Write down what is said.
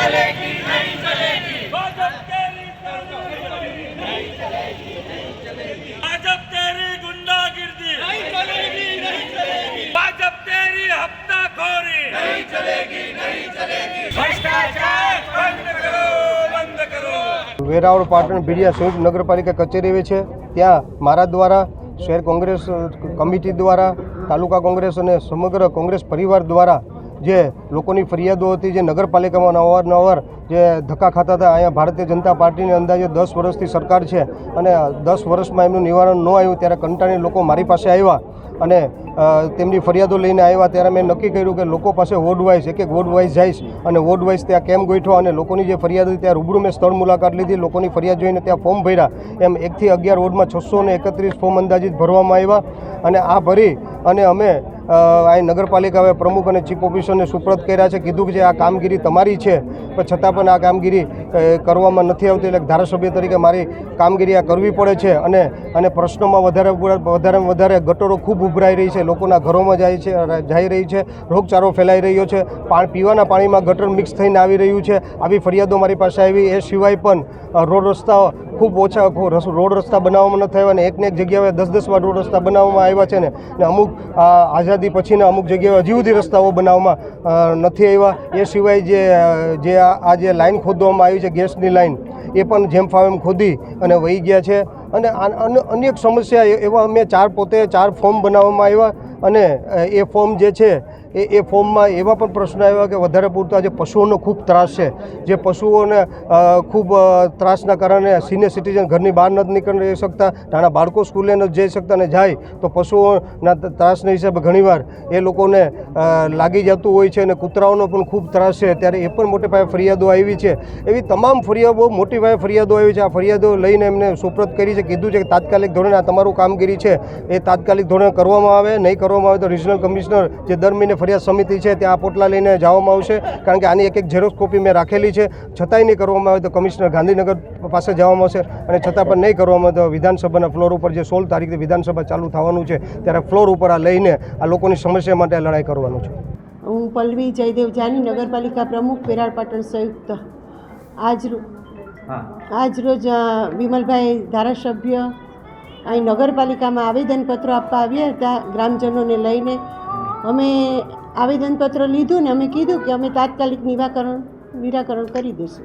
चलेगी नहीं चलेगी भाजप तेरी नहीं चलेगी भाजप तेरी गुंडागिर्दी नहीं चलेगी भाजप तेरी हफ्ताखोरी नहीं चलेगी भ्रष्टाचार बंद करो વેરાવળ પાટણ ભીડિયા સંયુક્ત નગરપાલિકા કચેરી એવી છે ત્યાં મારા દ્વારા શહેર કોંગ્રેસ કમિટી દ્વારા તાલુકા કોંગ્રેસ અને સમગ્ર કોંગ્રેસ પરિવાર દ્વારા જે લોકોની ફરિયાદો હતી, જે નગરપાલિકામાં અવારનવાર જે ધક્કા ખાતા હતા, અહીંયા ભારતીય જનતા પાર્ટીની અંદાજે 10 વર્ષથી સરકાર છે અને 10 વર્ષમાં એમનું નિવારણ ન આવ્યું ત્યારે કંટાળીને લોકો મારી પાસે આવ્યા અને તેમની ફરિયાદો લઈને આવ્યા. ત્યારે મેં નક્કી કર્યું કે લોકો પાસે વોર્ડ વાઇઝ એક વોર્ડ વાઇઝ જઈશ અને વોર્ડ વાઇઝ ત્યાં કેમ્પ ગોઠવા અને લોકોની જે ફરિયાદ હતી ત્યાં રૂબરૂ મેં સ્થળ મુલાકાત લીધી, લોકોની ફરિયાદ જોઈને ત્યાં ફોર્મ ભર્યા. એમ 1 થી 11 વોર્ડમાં 631 ફોર્મ અંદાજિત ભરવામાં આવ્યા અને આ ભરી અને અમે આ નગરપાલિકા પ્રમુખ અને ચીફ ઓફિસરને સુપ્રત કર્યા છે. કીધું કે આ કામગીરી તમારી છે પણ છતાં પણ આ કામગીરી કરવામાં નથી આવતી, એટલે ધારાસભ્ય તરીકે મારી કામગીરી આ કરવી પડે છે અને પ્રશ્નોમાં વધારે ગટરો ખૂબ ઉભરાઈ રહી છે, લોકોના ઘરોમાં જઈ રહી છે, રોગચાળો ફેલાઈ રહ્યો છે, પીવાના પાણીમાં ગટર મિક્સ થઈને આવી રહ્યું છે. આવી ફરિયાદો મારી પાસે આવી. એ સિવાય પણ રોડ રસ્તા ખૂબ ઓછા રોડ રસ્તા બનાવવામાં નથી આવ્યા અને એકને એક જગ્યાએ 10-10 વાર રોડ રસ્તા બનાવવામાં આવ્યા છે ને અમુક આઝાદી પછીના અમુક જગ્યાએ હજી સુધી રસ્તાઓ બનાવવામાં નથી આવ્યા. એ સિવાય જે આ જે લાઈન ખોદવામાં આવી છે ગેસની લાઈન, એ પણ જેમ ફાવે એમ ખોદી અને વહી ગયા છે અને અનેક સમસ્યા એવા અમે પોતે 4 ફોર્મ બનાવવામાં આવ્યા અને એ ફોર્મ જે છે એ ફોર્મમાં એવા પણ પ્રશ્નો આવ્યા કે વધારે પૂરતા જે પશુઓનો ખૂબ ત્રાસ છે, જે પશુઓને ખૂબ ત્રાસના કારણે સિનિયર સિટીઝન ઘરની બહાર નથી નીકળી શકતા, નાના બાળકો સ્કૂલે નથી જઈ શકતા અને જાય તો પશુઓના ત્રાસના હિસાબે ઘણીવાર એ લોકોને લાગી જતું હોય છે અને કૂતરાઓનો પણ ખૂબ ત્રાસ છે. ત્યારે એ પણ મોટે પાયે ફરિયાદો આવી છે. એવી તમામ ફરિયાદો મોટી પાયે ફરિયાદો આવી છે. આ ફરિયાદો લઈને એમને સુપ્રત કરી છે. કીધું છે કે તાત્કાલિક ધોરણે આ તમારું કામગીરી છે એ તાત્કાલિક ધોરણે કરવામાં આવે, નહીં કરવામાં આવે તો રિજનલ કમિશનર જે દર મહિને ફરિયાદ સમિતિ છે ત્યાં આ પોટલા લઈને જવામાં આવશે. કારણ કે આની એક ઝેરોક્સ કોપી મેં રાખેલી છે, છતાંય નહીં કરવામાં આવે તો કમિશનર ગાંધીનગર પાસે જવામાં આવશે અને છતાં પણ નહીં કરવામાં આવે તો વિધાનસભાના ફ્લોર ઉપર જે 16 તારીખે વિધાનસભા ચાલુ થવાનું છે ત્યારે ફ્લોર ઉપર આ લઈને આ લોકોની સમસ્યા માટે લડાઈ કરવાનું છે. હું પલ્લવી જયદેવ જાની, નગરપાલિકા પ્રમુખ વેરાવળ પાટણ સંયુક્ત. આજરોજ વિમલભાઈ ધારાસભ્ય અહીં નગરપાલિકામાં આવેદનપત્રો આપવા આવ્યા હતા ગ્રામજનોને લઈને. અમે આવેદનપત્ર લીધું ને અમે કીધું કે અમે તાત્કાલિક નિરાકરણ કરી દઈશું.